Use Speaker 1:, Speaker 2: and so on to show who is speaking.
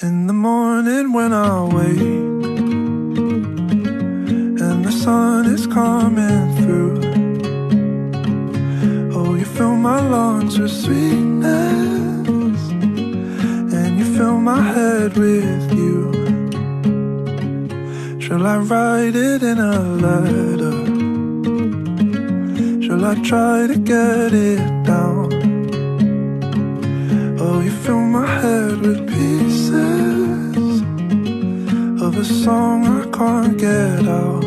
Speaker 1: In the morning when I wake and the sun is coming through, oh, you fill my lungs with sweetness and you fill my head with you. Shall I write it in a letter? Shall I try to get it down? Oh, you fill my head with pieces of a song I can't get out.